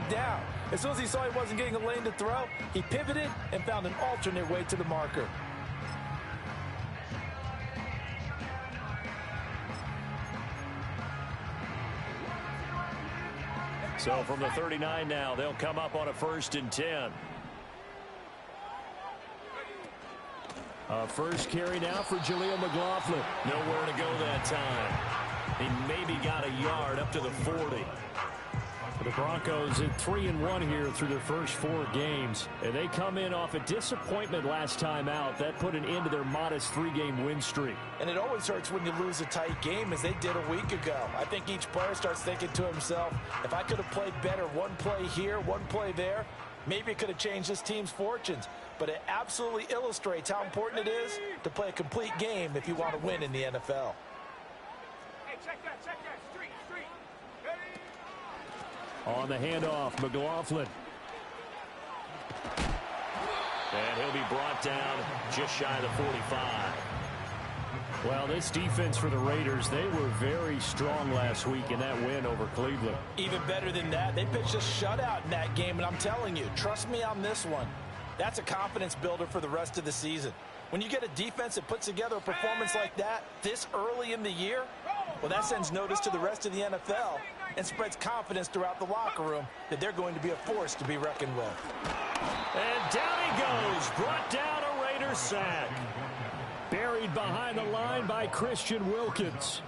check down. As soon as he saw he wasn't getting a lane to throw, he pivoted and found an alternate way to the marker. So from the 39 now, they'll come up on a 1st and 10. First carry now for Jaleel McLaughlin. Nowhere to go that time. He maybe got a yard up to the 40. The Broncos at 3-1 here through their first 4 games. And they come in off a disappointment last time out. That put an end to their modest 3-game win streak. And it always hurts when you lose a tight game, as they did a week ago. I think each player starts thinking to himself, if I could have played better one play here, one play there, maybe it could have changed this team's fortunes. But it absolutely illustrates how important it is to play a complete game if you want to win in the NFL. Hey, check that, street. On the handoff, McLaughlin. And he'll be brought down just shy of the 45. Well, this defense for the Raiders, they were very strong last week in that win over Cleveland. Even better than that, they pitched a shutout in that game, and I'm telling you, trust me on this one, that's a confidence builder for the rest of the season. When you get a defense that puts together a performance like that this early in the year, well, that sends notice to the rest of the NFL and spreads confidence throughout the locker room that they're going to be a force to be reckoned with. And down he goes, brought down a Raiders sack. Buried behind the line by Christian Wilkins.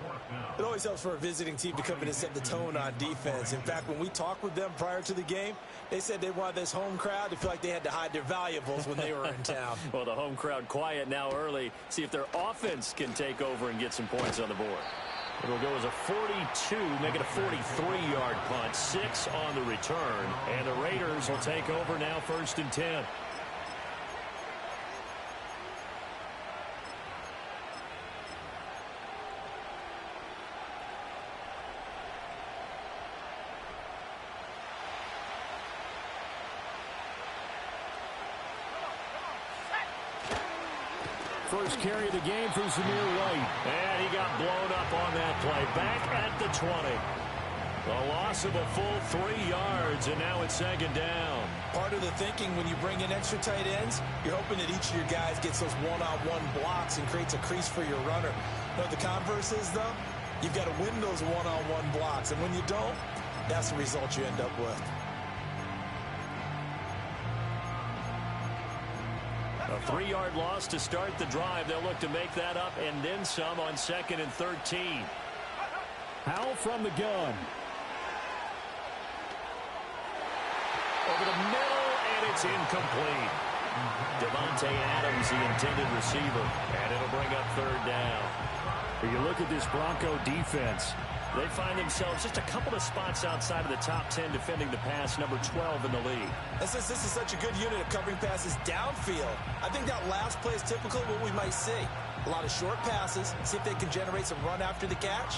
It always helps for a visiting team to come in and set the tone on defense. In fact, when we talked with them prior to the game, they said they wanted this home crowd to feel like they had to hide their valuables when they were in town. Well, the home crowd quiet now early. See if their offense can take over and get some points on the board. It'll go as a 42, make it a 43-yard punt, 6 on the return. And the Raiders will take over now 1st and 10. First carry of the game for Zamir White. And he got blown up on that play. Back at the 20. A loss of a full 3 yards, and now it's 2nd down. Part of the thinking when you bring in extra tight ends, you're hoping that each of your guys gets those one-on-one blocks and creates a crease for your runner. You know what the converse is, though? You've got to win those one-on-one blocks, and when you don't, that's the result you end up with. A 3-yard loss to start the drive. They'll look to make that up and then some on 2nd and 13. Howell from the gun. Over the middle, and it's incomplete. Devontae Adams, the intended receiver, and it'll bring up 3rd down. If you look at this Bronco defense, they find themselves just a couple of spots outside of the top 10 defending the pass, number 12 in the league. And since this is such a good unit of covering passes downfield, I think that last play is typically what we might see. A lot of short passes, see if they can generate some run after the catch,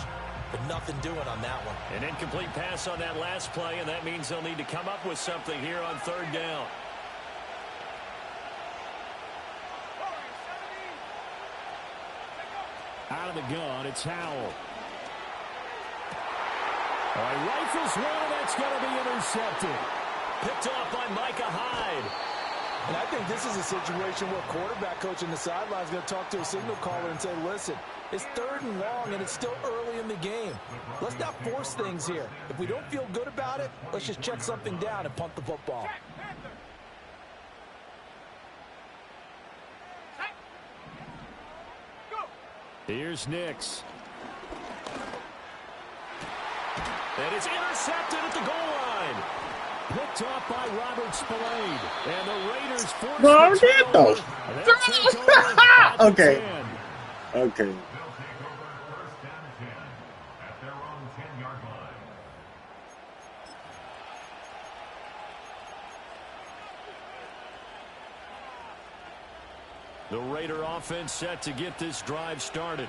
but nothing doing on that one. An incomplete pass on that last play, and that means they'll need to come up with something here on 3rd down. Out of the gun, it's Howell. Rifles one, and that's going to be intercepted. Picked off by Micah Hyde. And I think this is a situation where quarterback coach on the sideline is going to talk to a signal caller and say, listen, it's 3rd and long, and it's still early in the game. Let's not force things here. If we don't feel good about it, let's just check something down and punt the football. Here's Nix. And it's intercepted at the goal line. Picked off by Robert Spillane. And the Raiders force the Okay. Okay. The Raider offense set to get this drive started.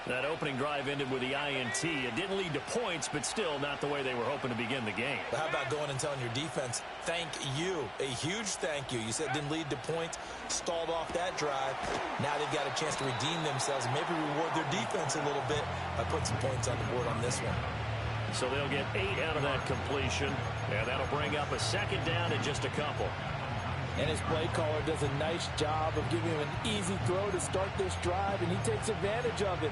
That opening drive ended with the INT. It didn't lead to points, but still not the way they were hoping to begin the game. But how about going and telling your defense, thank you, a huge thank you. You said it didn't lead to points, stalled off that drive. Now they've got a chance to redeem themselves and maybe reward their defense a little bit by putting some points on the board on this one. So they'll get 8 out of that completion, and that'll bring up a second down in just a couple. And his play caller does a nice job of giving him an easy throw to start this drive, and he takes advantage of it.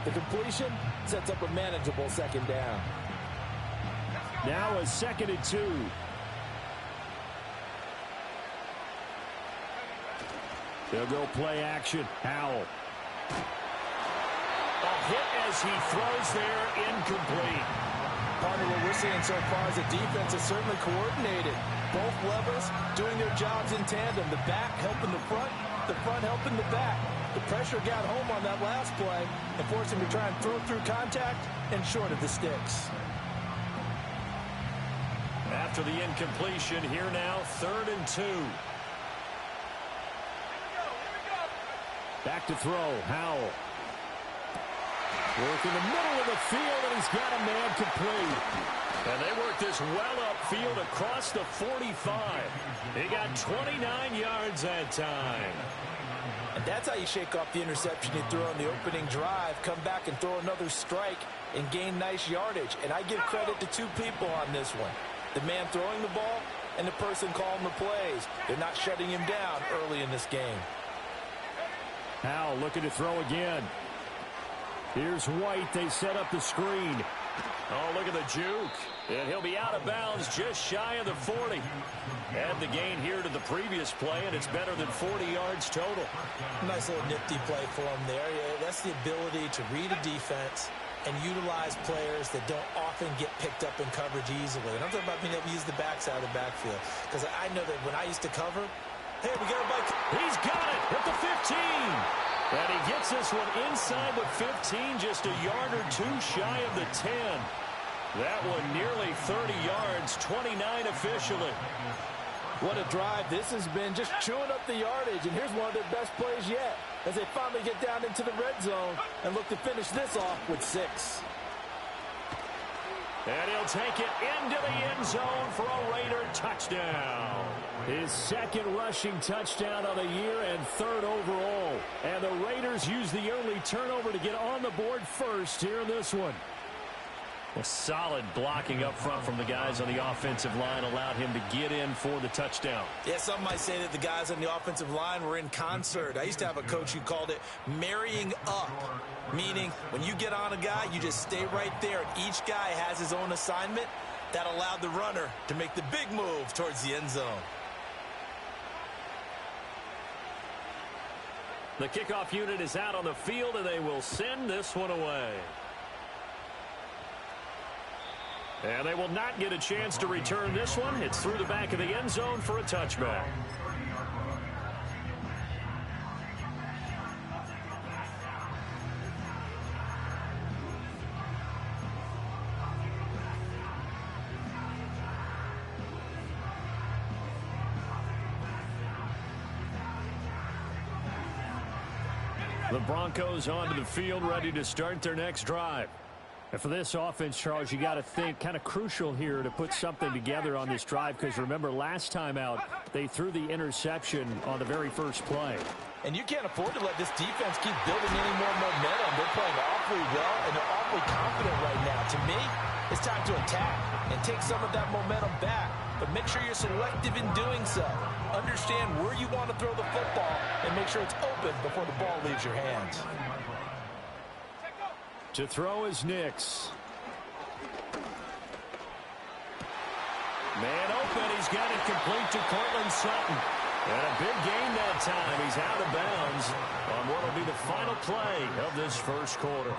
The completion sets up a manageable second down. Now a 2nd and 2. They'll go play action. Howell. A hit as he throws there, incomplete. Partner, what we're seeing so far is the defense is certainly coordinated. Both levels doing their jobs in tandem. The back helping the front helping the back. The pressure got home on that last play and forced him to try and throw through contact and short of the sticks. After the incompletion, here now, 3rd and 2. Back to throw, Howell. Work in the middle of the field, and he's got a man complete. And they work this well upfield across the 45. He got 29 yards that time. And that's how you shake off the interception you threw on the opening drive, come back and throw another strike and gain nice yardage. And I give credit to 2 people on this one. The man throwing the ball and the person calling the plays. They're not shutting him down early in this game. Howell looking to throw again. Here's White. They set up the screen. Oh, look at the juke. And he'll be out of bounds just shy of the 40. Add the gain here to the previous play, and it's better than 40 yards total. Nice little nifty play for him there. Yeah, that's the ability to read a defense and utilize players that don't often get picked up in coverage easily. And I'm talking about being able to use the backside of the backfield. Because I know that when I used to cover, hey, we got a bike. He's got it at the 15. And he gets this one inside the 15, just a yard or 2 shy of the 10. That one nearly 30 yards, 29 officially. What a drive this has been, just chewing up the yardage. And here's one of their best plays yet as they finally get down into the red zone and look to finish this off with 6. And he'll take it into the end zone for a Raider touchdown. His 2nd rushing touchdown of the year and 3rd overall. And the Raiders use the early turnover to get on the board first here in this one. A solid blocking up front from the guys on the offensive line allowed him to get in for the touchdown. Yeah, some might say that the guys on the offensive line were in concert. I used to have a coach who called it marrying up, meaning when you get on a guy, you just stay right there. And each guy has his own assignment. That allowed the runner to make the big move towards the end zone. The kickoff unit is out on the field, and they will send this one away. And they will not get a chance to return this one. It's through the back of the end zone for a touchback. The Broncos onto the field, ready to start their next drive. And for this offense, Charles, you got to think kind of crucial here to put something together on this drive, because remember last time out they threw the interception on the very first play. And you can't afford to let this defense keep building any more momentum. They're playing awfully well, and they're awfully confident right now. To me, it's time to attack and take some of that momentum back. But make sure you're selective in doing so. Understand where you want to throw the football and make sure it's open before the ball leaves your hands. To throw is Nix. Man open. He's got it complete to Cortland Sutton. And a big gain that time. He's out of bounds on what will be the final play of this first quarter.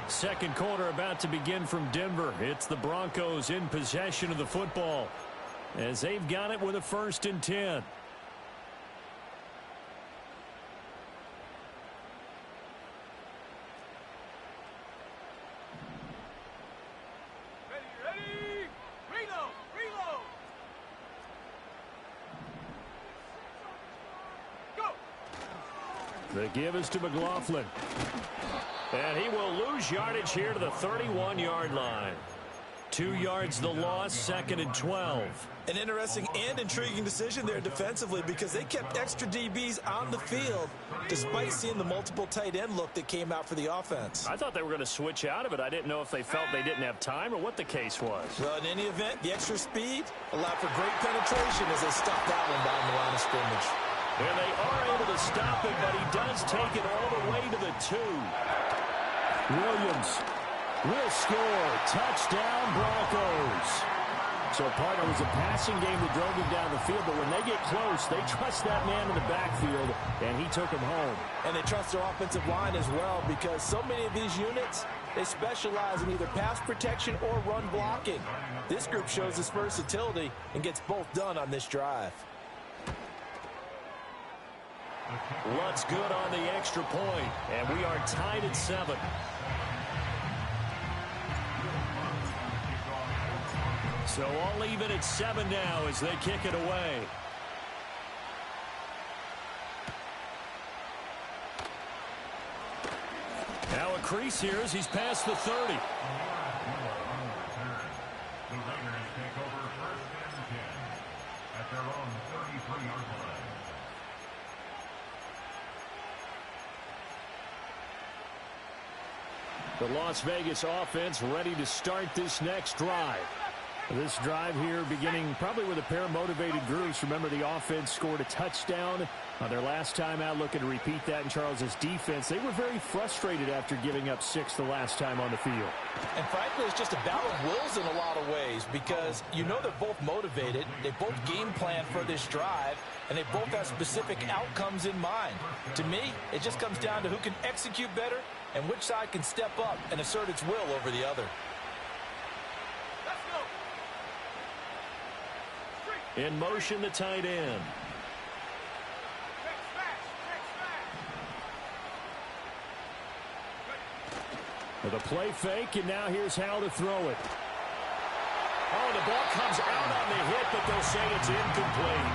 Second quarter about to begin from Denver. It's the Broncos in possession of the football as they've got it with a 1st and 10. The give is to McLaughlin. And he will lose yardage here to the 31-yard line. 2 yards the loss, 2nd and 12. An interesting and intriguing decision there defensively because they kept extra DBs on the field despite seeing the multiple tight end look that came out for the offense. I thought they were going to switch out of it. I didn't know if they felt they didn't have time or what the case was. Well, in any event, the extra speed allowed for great penetration as they stopped that one down the line of scrimmage. And they are able to stop it, but he does take it all the way to the 2. Williams will score. Touchdown, Broncos. So, partner, it was a passing game that drove him down the field, but when they get close, they trust that man in the backfield, and he took him home. And they trust their offensive line as well because so many of these units, they specialize in either pass protection or run blocking. This group shows its versatility and gets both done on this drive. Lutt's good on the extra point, and we are tied at 7. So all even at 7 now as they kick it away. Now a crease here as he's past the 30. The Raiders take over 1st and 10 at their own 33-yard line. The Las Vegas offense ready to start this next drive. This drive here beginning probably with a pair of motivated groups. Remember, the offense scored a touchdown on their last time out. Looking to repeat that in Charles's defense. They were very frustrated after giving up 6 the last time on the field. And frankly, it's just a battle of wills in a lot of ways because you know they're both motivated. They both game plan for this drive, and they both have specific outcomes in mind. To me, it just comes down to who can execute better and which side can step up and assert its will over the other. In motion, the tight end. With a play fake, and now here's how to throw it. Oh, the ball comes out on the hit, but they'll say it's incomplete.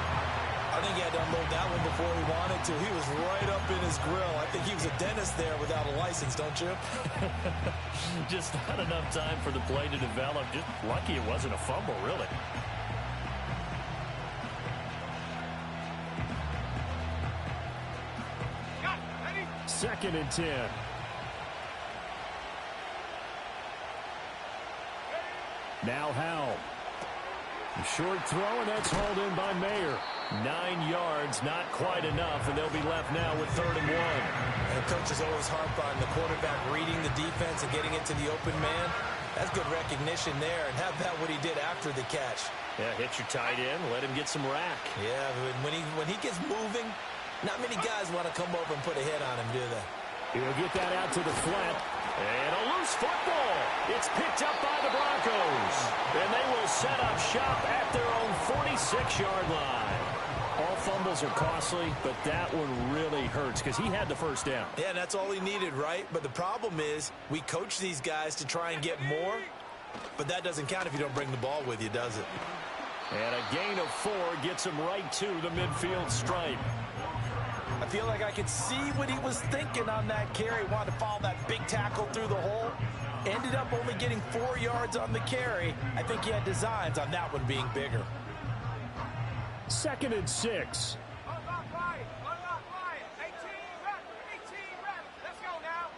I think he had to unload that one before he wanted to. He was right up in his grill. I think he was a dentist there without a license, don't you? Just not enough time for the play to develop. Just lucky it wasn't a fumble, really. Second and 10. Now Howell. A short throw, and that's hauled in by Mayer. 9 yards, not quite enough, and they'll be left now with 3rd and 1. And coaches always harp on the quarterback reading the defense and getting into the open man. That's good recognition there, and have that what he did after the catch. Yeah, hit your tight end, let him get some rack. Yeah, when he gets moving, not many guys want to come over and put a hit on him, do they? He'll get that out to the flat. And a loose football. It's picked up by the Broncos. And they will set up shop at their own 46-yard line. All fumbles are costly, but that one really hurts because he had the first down. Yeah, and that's all he needed, right? But the problem is we coach these guys to try and get more, but that doesn't count if you don't bring the ball with you, does it? And a gain of 4 gets him right to the midfield stripe. I feel like I could see what he was thinking on that carry. Wanted to follow that big tackle through the hole. Ended up only getting 4 yards on the carry. I think he had designs on that one being bigger. 2nd and 6. Unlock Ryan. Unlock Ryan. 18 reps. 18 reps. Let's go now.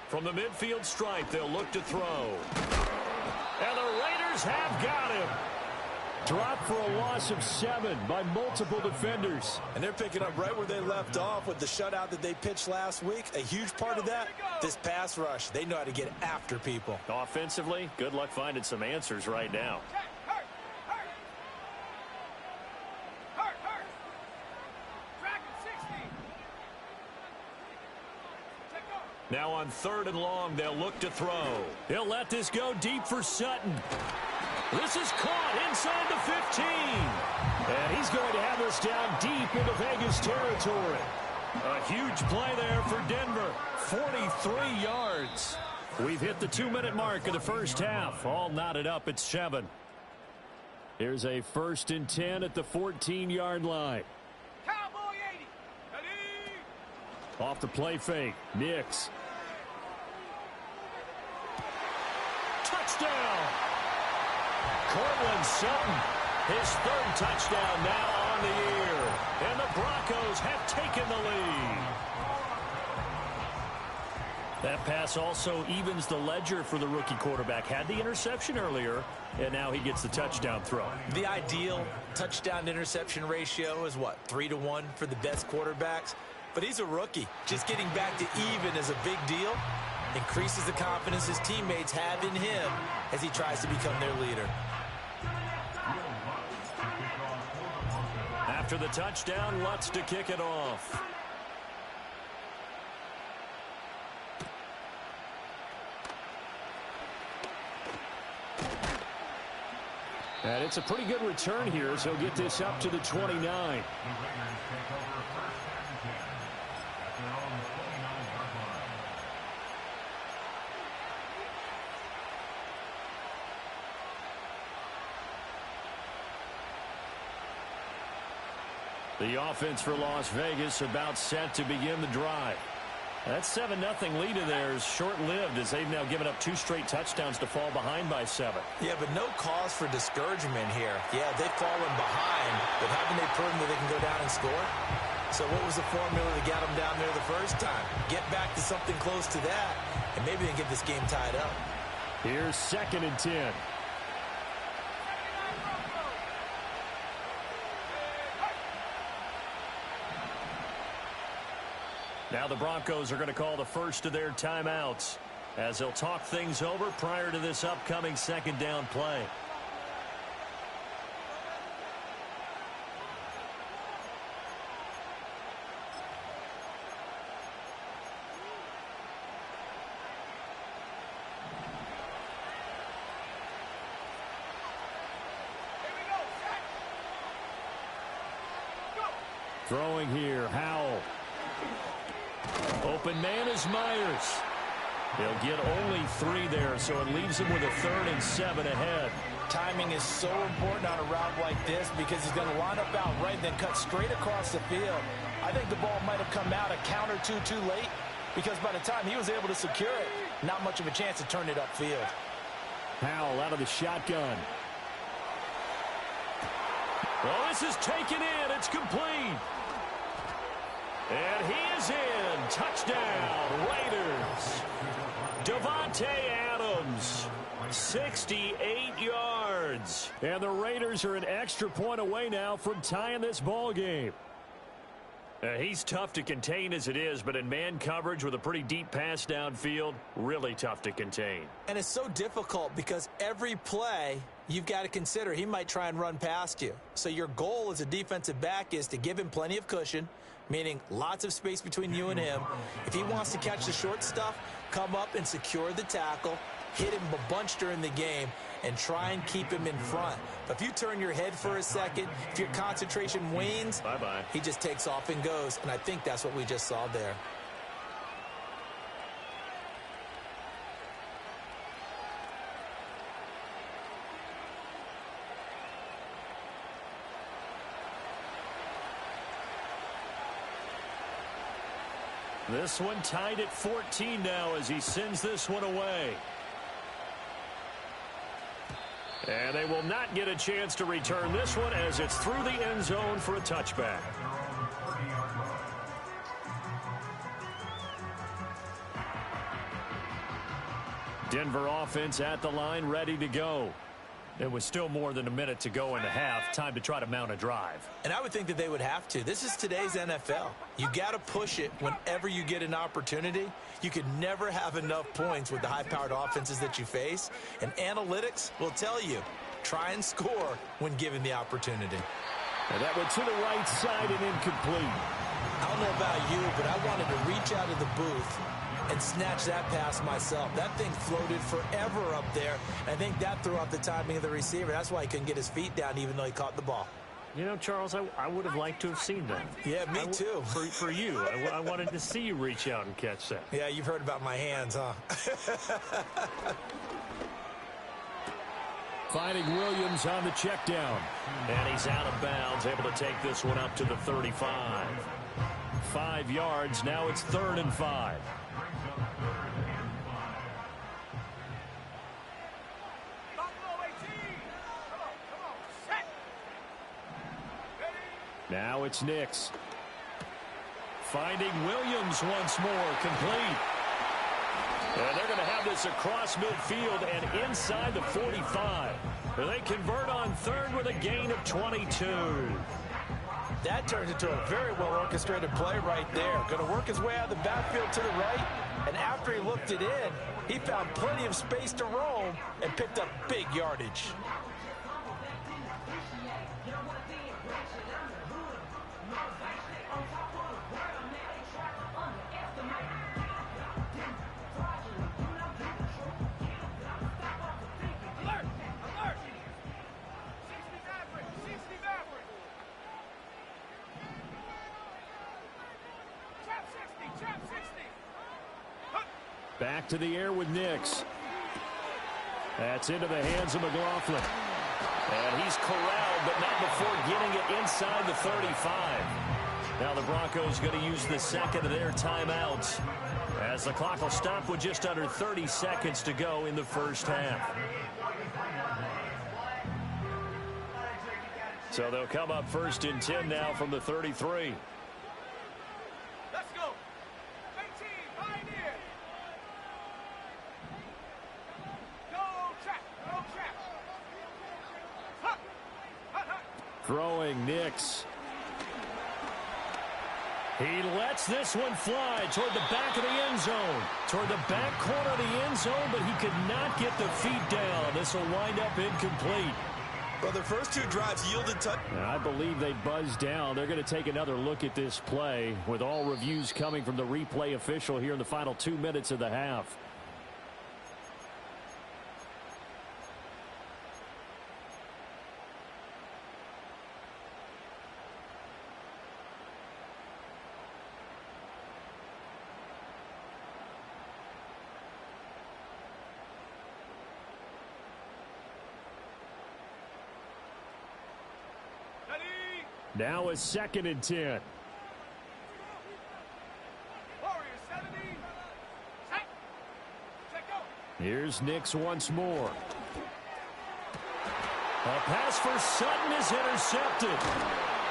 From the midfield stripe, they'll look to throw. And the Raiders have got him. Dropped for a loss of 7 by multiple defenders. And they're picking up right where they left off with the shutout that they pitched last week. A huge part of that, this pass rush. They know how to get after people. Offensively, good luck finding some answers right now. Now on 3rd and long, they'll look to throw. He'll let this go deep for Sutton. This is caught inside the 15. And he's going to have this down deep into Vegas territory. A huge play there for Denver. 43 yards. We've hit the 2-minute mark of the first half. All knotted up at 7. Here's a 1st and 10 at the 14-yard line. Cowboy 80. Ready? Off the play fake. Nix. touchdown. Cortland Sutton, his third touchdown now on the year. And the Broncos have taken the lead. That pass also evens the ledger for the rookie quarterback. Had the interception earlier, and now he gets the touchdown throw. The ideal touchdown-interception ratio is, what, 3-to-1 for the best quarterbacks? But he's a rookie. Just getting back to even is a big deal. Increases the confidence his teammates have in him as he tries to become their leader. After the touchdown, Lutz to kick it off. And it's a pretty good return here as he'll get this up to the 29. The offense for Las Vegas about set to begin the drive. That 7-0 lead of theirs short-lived as they've now given up 2 straight touchdowns to fall behind by 7. Yeah, but no cause for discouragement here. Yeah, they've fallen behind, but haven't they proven that they can go down and score? So what was the formula that got them down there the first time? Get back to something close to that, and maybe they can get this game tied up. Here's 2nd and 10. Now the Broncos are going to call the first of their timeouts as they'll talk things over prior to this upcoming 2nd down play. Throwing here, Howell. Open man is Myers. They'll get only 3 there, so it leaves him with a 3rd and 7 ahead. Timing is so important on a route like this because he's going to line up out right, then cut straight across the field. I think the ball might have come out a count or two too late because by the time he was able to secure it, not much of a chance to turn it upfield. Howell out of the shotgun. Well, this is taken in. It's complete. And he is in. Touchdown, Raiders. Davante Adams, 68 yards. And the Raiders are an extra point away now from tying this ball game. He's tough to contain as it is, but in man coverage with a pretty deep pass downfield, really tough to contain. And it's so difficult because every play you've got to consider he might try and run past you. So your goal as a defensive back is to give him plenty of cushion, meaning lots of space between you and him. If he wants to catch the short stuff, come up and secure the tackle, hit him a bunch during the game, and try and keep him in front. But if you turn your head for a second, if your concentration wanes, bye-bye, he just takes off and goes. And I think that's what we just saw there. This one tied at 14 now as he sends this one away. And they will not get a chance to return this one as it's through the end zone for a touchback. Denver offense at the line, ready to go. It was still more than a minute to go in the half. Time to try to mount a drive. And I would think that they would have to. This is today's NFL. You got to push it whenever you get an opportunity. You could never have enough points with the high-powered offenses that you face. And analytics will tell you, try and score when given the opportunity. And that went to the right side and incomplete. I don't know about you, but I wanted to reach out of the booth and snatch that pass myself. That thing floated forever up there. I think that threw off the timing of the receiver. That's why he couldn't get his feet down even though he caught the ball. You know, Charles, I would have liked to have seen that. Yeah, me too. For you. I wanted to see you reach out and catch that. Yeah, you've heard about my hands, huh? Finding Williams on the check down. And he's out of bounds, able to take this one up to the 35. 5 yards, now it's 3rd and 5. Now it's Nix. Finding Williams once more, complete. And they're going to have this across midfield and inside the 45. They convert on third with a gain of 22. That turns into a very well-orchestrated play right there. Going to work his way out of the backfield to the right, and after he looked it in, he found plenty of space to roam and picked up big yardage. Back to the air with Nix. That's into the hands of McLaughlin. And he's corralled, but not before getting it inside the 35. Now the Broncos going to use the second of their timeouts, as the clock will stop with just under 30 seconds to go in the first half. So they'll come up first and 10 now from the 33. Let's go. 18, Pioneer. Go track, go track. Hut, hut, hut. Throwing Nix. He lets this one fly toward the back of the end zone. Toward the back corner of the end zone, but he could not get the feet down. This will wind up incomplete. Well, their first two drives yielded touch. I believe they buzzed down. They're going to take another look at this play, with all reviews coming from the replay official here in the final 2 minutes of the half. Now a 2nd and 10. Warriors 70. Set. Set go. Here's Nix once more. A pass for Sutton is intercepted.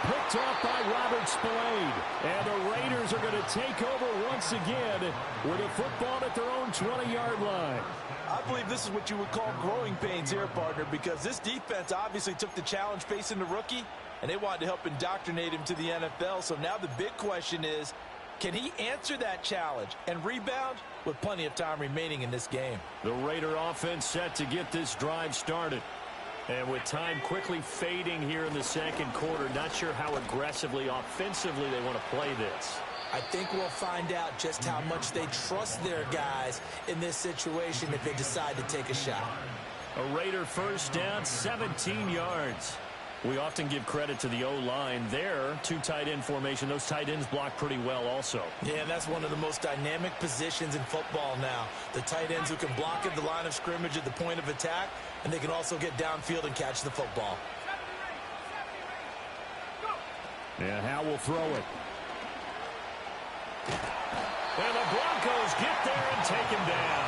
Picked off by Robert Spillane. And the Raiders are going to take over once again with a football at their own 20-yard line. I believe this is what you would call growing pains here, partner, because this defense obviously took the challenge facing the rookie, and they wanted to help indoctrinate him to the NFL. So now the big question is, can he answer that challenge and rebound with plenty of time remaining in this game? The Raider offense set to get this drive started. And with time quickly fading here in the second quarter, not sure how aggressively, offensively they want to play this. I think we'll find out just how much they trust their guys in this situation if they decide to take a shot. A Raider first down, 17 yards. We often give credit to the O-line there. Two tight end formation. Those tight ends block pretty well also. Yeah, and that's one of the most dynamic positions in football now. The tight ends who can block at the line of scrimmage at the point of attack, and they can also get downfield and catch the football. And Howe will throw it. And the Broncos get there and take him down.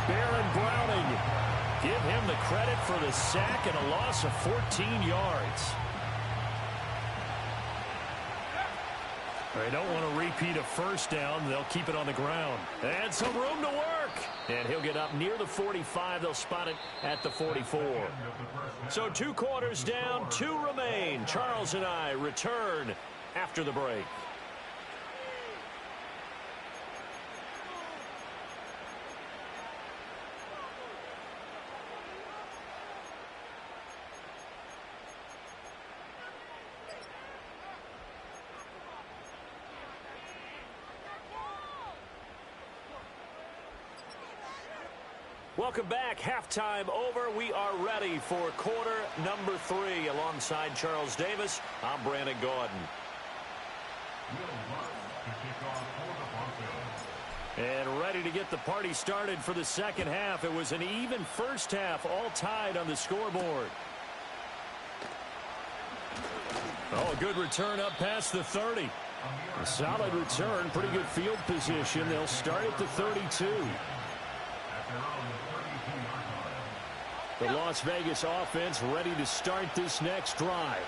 Baron Browning. Give him the credit for the sack and a loss of 14 yards. They don't want to repeat a first down. They'll keep it on the ground. And some room to work. And he'll get up near the 45. They'll spot it at the 44. So 2 quarters down, 2 remain. Charles and I return after the break. Welcome back. Halftime over. We are ready for quarter number 3. Alongside Charles Davis, I'm Brandon Gaudin. And ready to get the party started for the second half. It was an even first half, all tied on the scoreboard. Oh, a good return up past the 30. A solid return, pretty good field position. They'll start at the 32. The Las Vegas offense ready to start this next drive.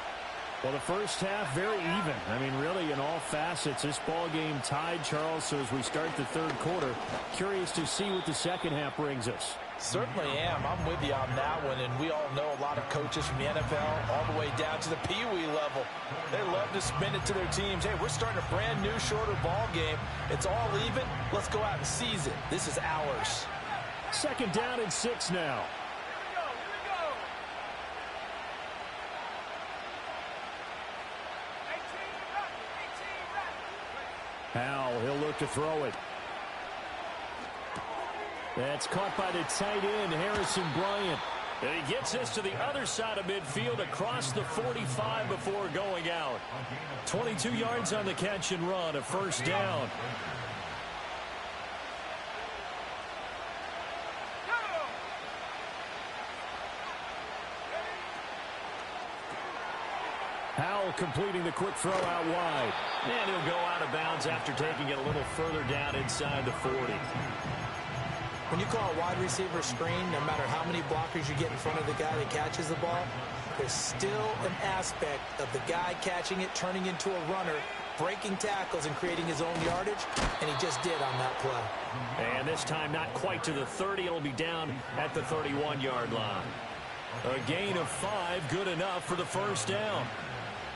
Well, the first half, very even. I mean, really, in all facets, this ball game tied, Charles. So as we start the third quarter, curious to see what the second half brings us. Certainly am. I'm with you on that one. And we all know a lot of coaches from the NFL all the way down to the Pee-wee level. They love to spin it to their teams. Hey, we're starting a brand new, shorter ball game. It's all even. Let's go out and seize it. This is ours. Second down and 6 now. Howell, he'll look to throw it. That's caught by the tight end, Harrison Bryant. And he gets us to the other side of midfield across the 45 before going out. 22 yards on the catch and run, a first down. Howell completing the quick throw out wide. And he'll go out of bounds after taking it a little further down inside the 40. When you call a wide receiver screen, no matter how many blockers you get in front of the guy that catches the ball, there's still an aspect of the guy catching it, turning into a runner, breaking tackles and creating his own yardage, and he just did on that play. And this time not quite to the 30. It'll be down at the 31-yard line. A gain of 5, good enough for the first down.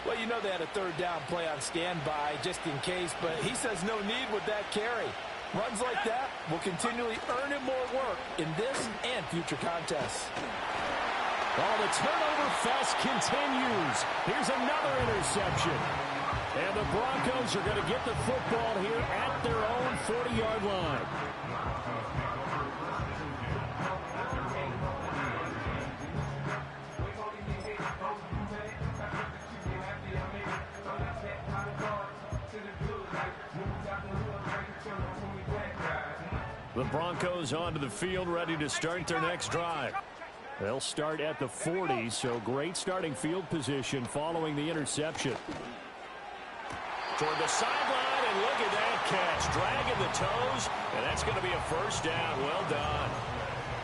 Well, you know they had a third down play on standby just in case, but he says no need with that carry. Runs like that will continually earn him more work in this and future contests. Oh, the turnover fest continues. Here's another interception. And the Broncos are going to get the football here at their own 40-yard line. The Broncos onto the field, ready to start their next drive. They'll start at the 40, so great starting field position following the interception. Toward the sideline, and look at that catch. Dragging the toes, and that's going to be a first down. Well done.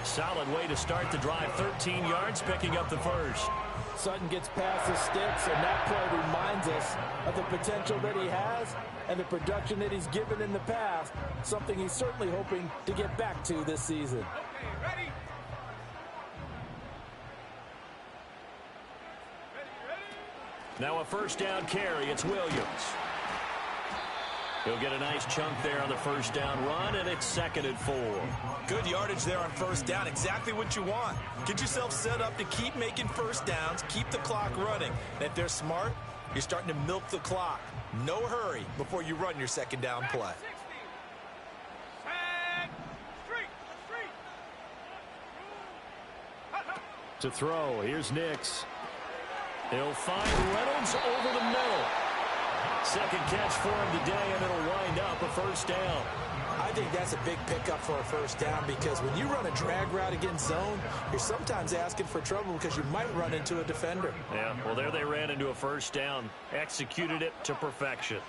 Solid way to start the drive. 13 yards, picking up the first. Sutton gets past the sticks, and that play reminds us of the potential that he has and the production that he's given in the past, something he's certainly hoping to get back to this season. Okay, ready? Now a first down carry. It's Williams. He'll get a nice chunk there on the first down run, and it's 2nd and 4. Good yardage there on first down. Exactly what you want. Get yourself set up to keep making first downs, keep the clock running. And if they're smart, you're starting to milk the clock. No hurry before you run your second down play. To throw, here's Nix. He'll find Reynolds over the middle. Second catch for him today, and it'll wind up a first down. I think that's a big pickup for a first down because when you run a drag route against zone, you're sometimes asking for trouble because you might run into a defender. Yeah, well, there they ran into a first down. Executed it to perfection.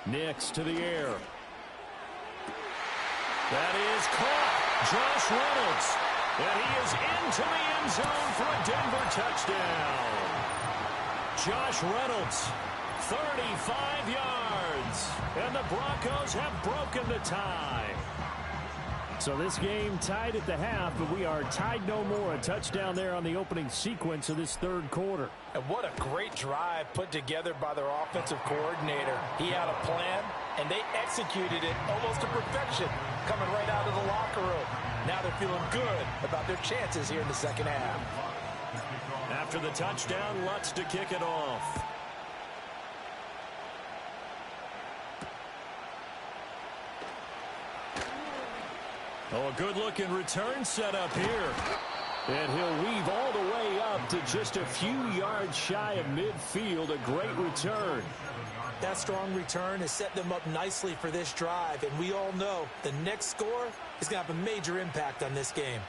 Nix to the air. That is caught. Josh Reynolds. And he is into the end zone for a Denver touchdown. Josh Reynolds, 35 yards. And the Broncos have broken the tie. So this game tied at the half, but we are tied no more. A touchdown there on the opening sequence of this third quarter. And what a great drive put together by their offensive coordinator. He had a plan, and they executed it almost to perfection, coming right out of the locker room. Now they're feeling good about their chances here in the second half. After the touchdown, Lutz to kick it off. Oh, a good-looking return set up here. And he'll weave all the way up to just a few yards shy of midfield. A great return. That strong return has set them up nicely for this drive, and we all know the next score is going to have a major impact on this game.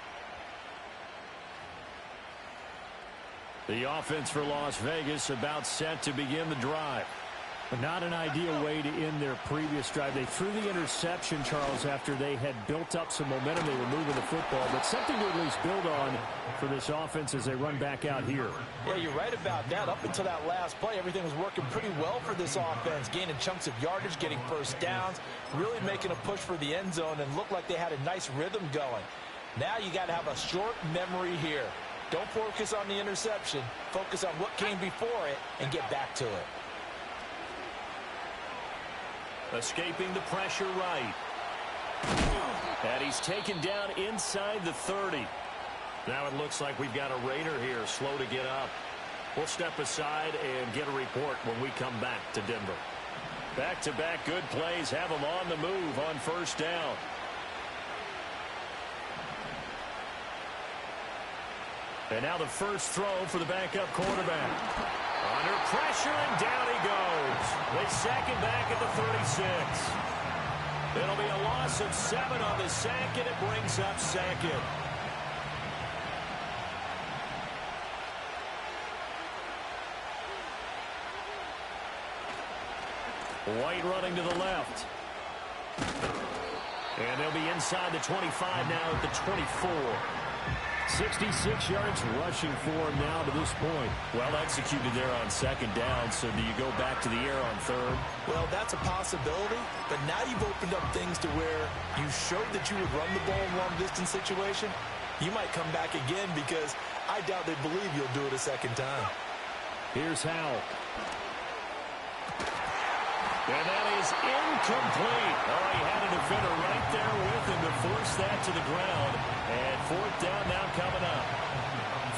The offense for Las Vegas about set to begin the drive. Not an ideal way to end their previous drive. They threw the interception, Charles, after they had built up some momentum. They were moving the football, but something to at least build on for this offense as they run back out here. Yeah, you're right about that. Up until that last play, everything was working pretty well for this offense, gaining chunks of yardage, getting first downs, really making a push for the end zone, and looked like they had a nice rhythm going. Now you got to have a short memory here. Don't focus on the interception. Focus on what came before it and get back to it. Escaping the pressure right. And he's taken down inside the 30. Now it looks like we've got a Raider here, slow to get up. We'll step aside and get a report when we come back to Denver. Back-to-back good plays have them on the move on first down. And now the first throw for the backup quarterback. Under pressure, and down he goes. They sack him back at the 36. It'll be a loss of 7 on the sack, and it brings up second. White running to the left. And they'll be inside the 25 now at the 24. 66 yards rushing for him now to this point. Well executed there on second down, so do you go back to the air on third? Well, that's a possibility, but now you've opened up things to where you showed that you would run the ball in long-distance situation. You might come back again because I doubt they believe you'll do it a second time. Here's Howell. And that is incomplete. Oh, he had a defender right there with him to force that to the ground. And fourth down now coming up.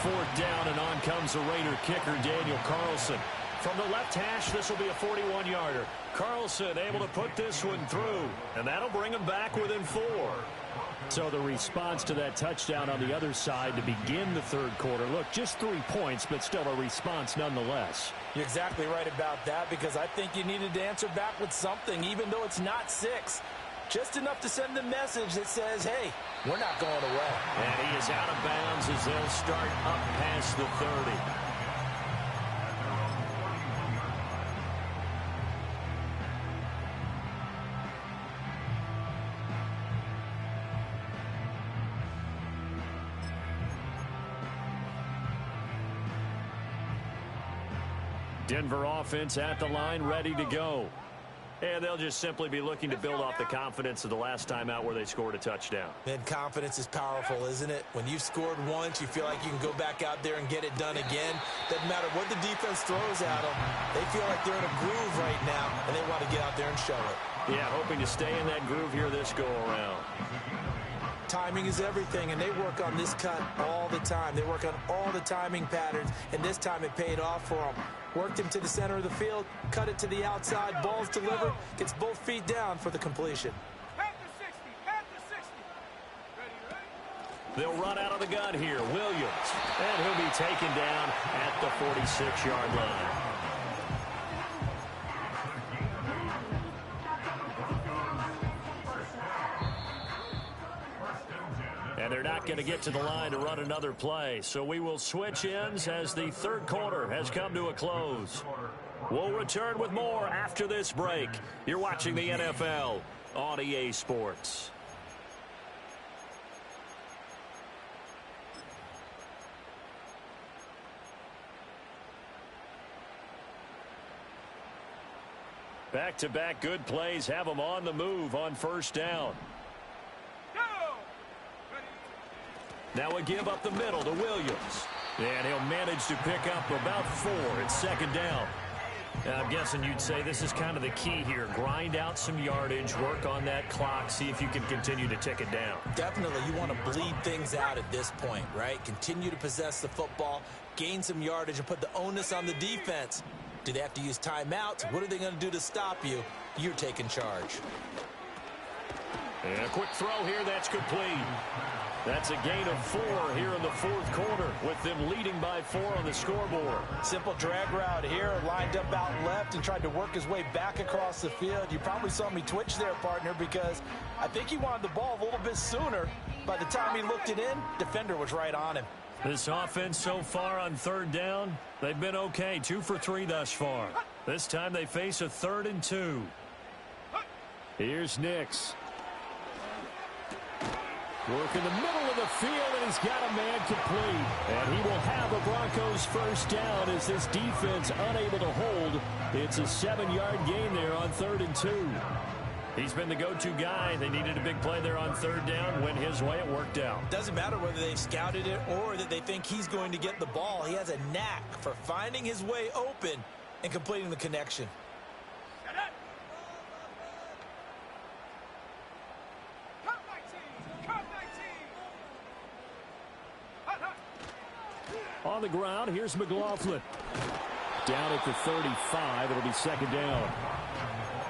Fourth down, and on comes the Raider kicker, Daniel Carlson. From the left hash, this will be a 41-yarder. Carlson able to put this one through, and that'll bring him back within 4. So the response to that touchdown on the other side to begin the third quarter. Look, just 3 points, but still a response nonetheless. You're exactly right about that, because I think you needed to answer back with something, even though it's not 6. Just enough to send the message that says, hey, we're not going away. And he is out of bounds as they'll start up past the 30. Denver offense at the line, ready to go. And they'll just simply be looking to build off the confidence of the last time out where they scored a touchdown. And confidence is powerful, isn't it? When you've scored once, you feel like you can go back out there and get it done again. Doesn't matter what the defense throws at them. They feel like they're in a groove right now, and they want to get out there and show it. Yeah, hoping to stay in that groove here this go-around. Timing is everything, and they work on this cut all the time. They work on all the timing patterns, and this time it paid off for them. Worked him to the center of the field, cut it to the outside, ball's delivered, gets both feet down for the completion. Panther 60, Panther 60. Ready? They'll run out of the gun here, Williams. And he'll be taken down at the 46-yard line. And they're not going to get to the line to run another play. So we will switch ends as the third quarter has come to a close. We'll return with more after this break. You're watching the NFL on EA Sports. Back-to-back good plays have them on the move on first down. Now a give up the middle to Williams. And he'll manage to pick up about 4 at second down. I'm guessing you'd say this is kind of the key here. Grind out some yardage, work on that clock, see if you can continue to tick it down. Definitely, you want to bleed things out at this point, right? Continue to possess the football, gain some yardage, and put the onus on the defense. Do they have to use timeouts? What are they going to do to stop you? You're taking charge. And a quick throw here, that's complete. That's a gain of 4 here in the fourth quarter, with them leading by 4 on the scoreboard. Simple drag route here, lined up out left and tried to work his way back across the field. You probably saw me twitch there, partner, because I think he wanted the ball a little bit sooner. By the time he looked it in, defender was right on him. This offense so far on third down, they've been okay. 2 for 3 thus far. This time they face a 3rd and 2. Here's Nix. Working the middle of the field, and he's got a man complete. And he will have the Broncos first down as this defense unable to hold. It's a 7-yard gain there on 3rd and 2. He's been the go-to guy. They needed a big play there on third down. Went his way. It worked out. Doesn't matter whether they scouted it or that they think he's going to get the ball. He has a knack for finding his way open and completing the connection. On the ground, here's McLaughlin. Down at the 35. It'll be 2nd down.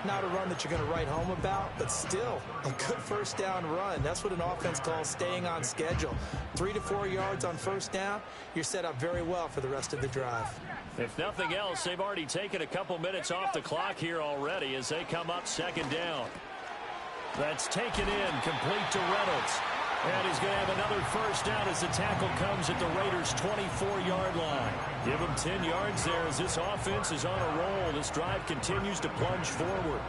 Not a run that you're going to write home about, but still a good first down run. That's what an offense calls staying on schedule. 3 to 4 yards on first down, you're set up very well for the rest of the drive. If nothing else, they've already taken a couple minutes off the clock here already as they come up 2nd down. That's taken in, complete to Reynolds. And he's going to have another first down as the tackle comes at the Raiders' 24-yard line. Give him 10 yards there as this offense is on a roll. This drive continues to plunge forward.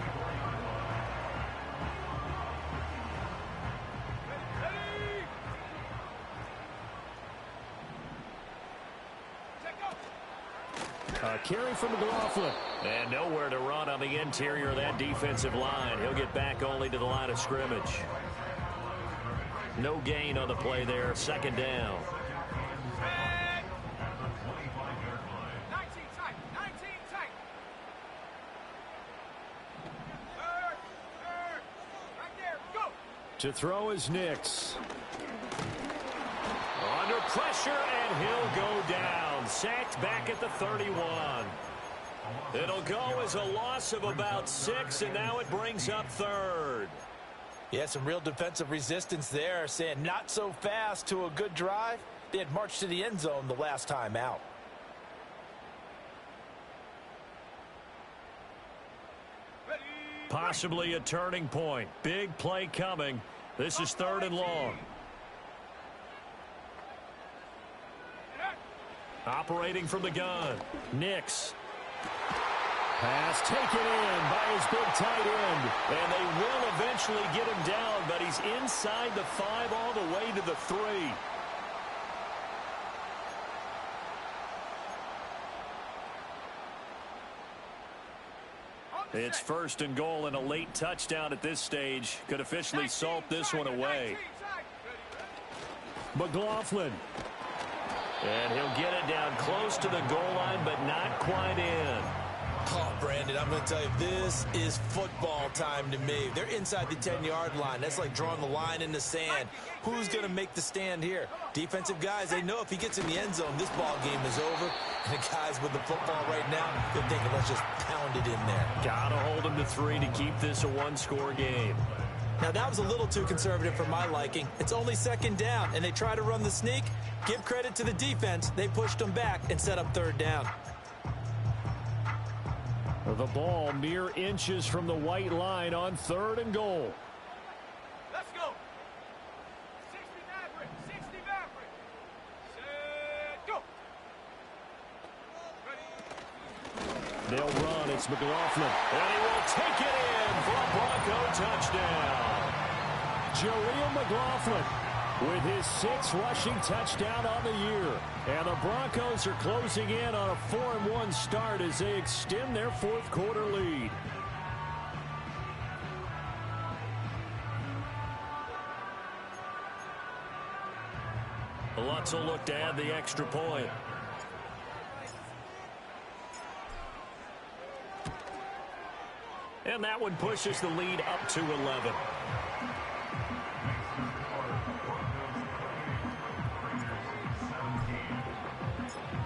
A carry from McLaughlin. And nowhere to run on the interior of that defensive line. He'll get back only to the line of scrimmage. No gain on the play there. 2nd down. 19 tight. 19 tight. Right there. Go. To throw is Nix. Under pressure, and he'll go down. Sacked back at the 31. It'll go as a loss of about 6, and now it brings up 3rd. Yeah, some real defensive resistance there, saying not so fast to a good drive. They had marched to the end zone the last time out. Possibly a turning point. Big play coming. This is 3rd and long. Operating from the gun. Nix. Pass taken in by his big tight end. And they will eventually get him down, but he's inside the 5 all the way to the 3. It's 1st and goal and a late touchdown at this stage. Could officially salt this one away. McLaughlin. And he'll get it down close to the goal line, but not quite in. Oh, Brandon, I'm going to tell you, this is football time to me. They're inside the 10-yard line. That's like drawing the line in the sand. Who's going to make the stand here? Defensive guys, they know if he gets in the end zone, this ball game is over. And the guys with the football right now, they're thinking, let's just pound it in there. Got to hold him to 3 to keep this a 1-score game. Now, that was a little too conservative for my liking. It's only 2nd down, and they try to run the sneak. Give credit to the defense. They pushed them back and set up 3rd down. The ball mere inches from the white line on 3rd and goal. Let's go. 60 Maverick. 60 Maverick. Set. Go. Ready. They'll run. It's McLaughlin. And he will take it in for a Bronco touchdown. Jaleel McLaughlin with his 6th rushing touchdown on the year. And the Broncos are closing in on a 4-1 start as they extend their 4th quarter lead. Lutz will look to add the extra point. And that one pushes the lead up to 11.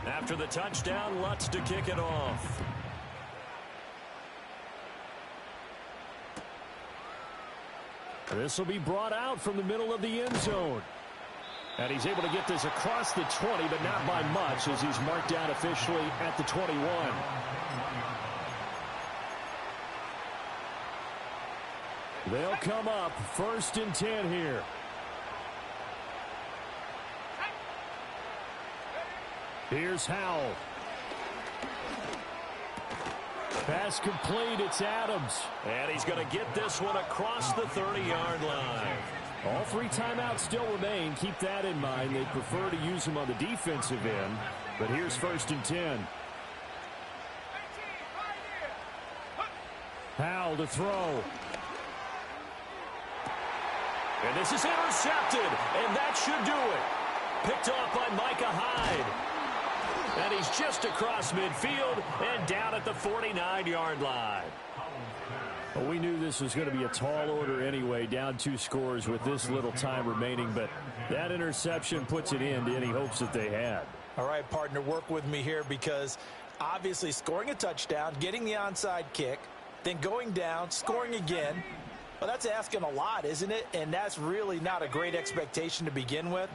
After the touchdown, Lutz to kick it off. This will be brought out from the middle of the end zone. And he's able to get this across the 20, but not by much as he's marked down officially at the 21. They'll come up 1st and 10 here. Here's Howell. Pass complete. It's Adams. And he's going to get this one across the 30-yard line. All 3 timeouts still remain. Keep that in mind. They prefer to use them on the defensive end. But here's 1st and 10. Howell to throw. And this is intercepted. And that should do it. Picked off by Micah Hyde. And he's just across midfield and down at the 49-yard line. Well, we knew this was going to be a tall order anyway, down 2 scores with this little time remaining. But that interception puts it in to any hopes that they had. All right, partner, work with me here because obviously scoring a touchdown, getting the onside kick, then going down, scoring again. Well, that's asking a lot, isn't it? And that's really not a great expectation to begin with.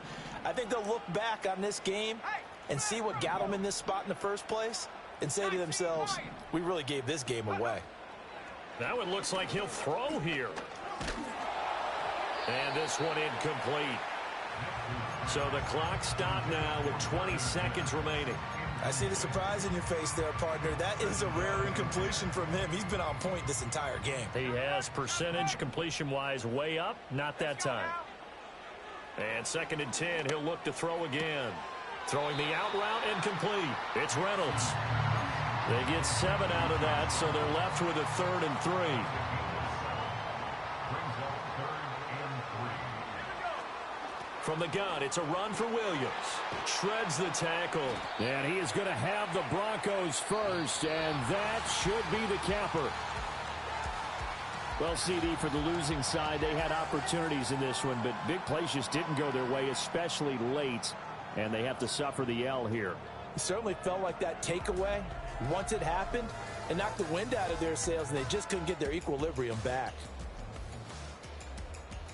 I think they'll look back on this game and see what got them in this spot in the first place and say to themselves, we really gave this game away. That one looks like he'll throw here. And this one incomplete. So the clock stopped now with 20 seconds remaining. I see the surprise in your face there, partner. That is a rare incompletion from him. He's been on point this entire game. He has percentage completion-wise way up, not that time. And 2nd and 10, he'll look to throw again. Throwing the out route incomplete. It's Reynolds. They get 7 out of that, so they're left with a 3rd and 3. From the gun, it's a run for Williams. Shreds the tackle. And he is going to have the Broncos first, and that should be the capper. Well, CD, for the losing side, they had opportunities in this one, but big plays just didn't go their way, especially late, and they have to suffer the L here. It certainly felt like that takeaway, once it happened, it knocked the wind out of their sails, and they just couldn't get their equilibrium back.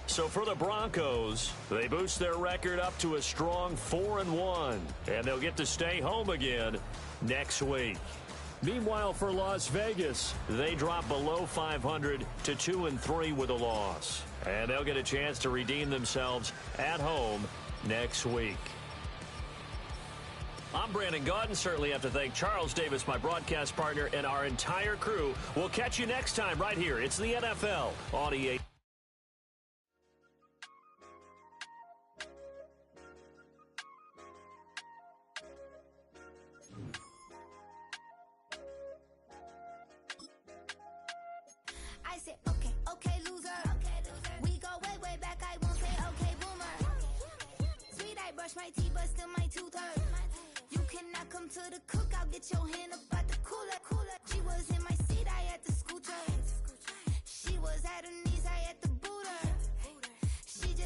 So for the Broncos, they boost their record up to a strong 4-1, and they'll get to stay home again next week. Meanwhile, for Las Vegas, they drop below 500 to 2-3 with a loss, and they'll get a chance to redeem themselves at home next week. I'm Brandon Gaudin. Certainly have to thank Charles Davis, my broadcast partner, and our entire crew. We'll catch you next time right here. It's the NFL on EA. I said, okay, loser. We go way back. I won't say, okay, boomer. Sweet, I brush my teeth, but still my tooth hurt. You cannot come to the cookout, get your hand up.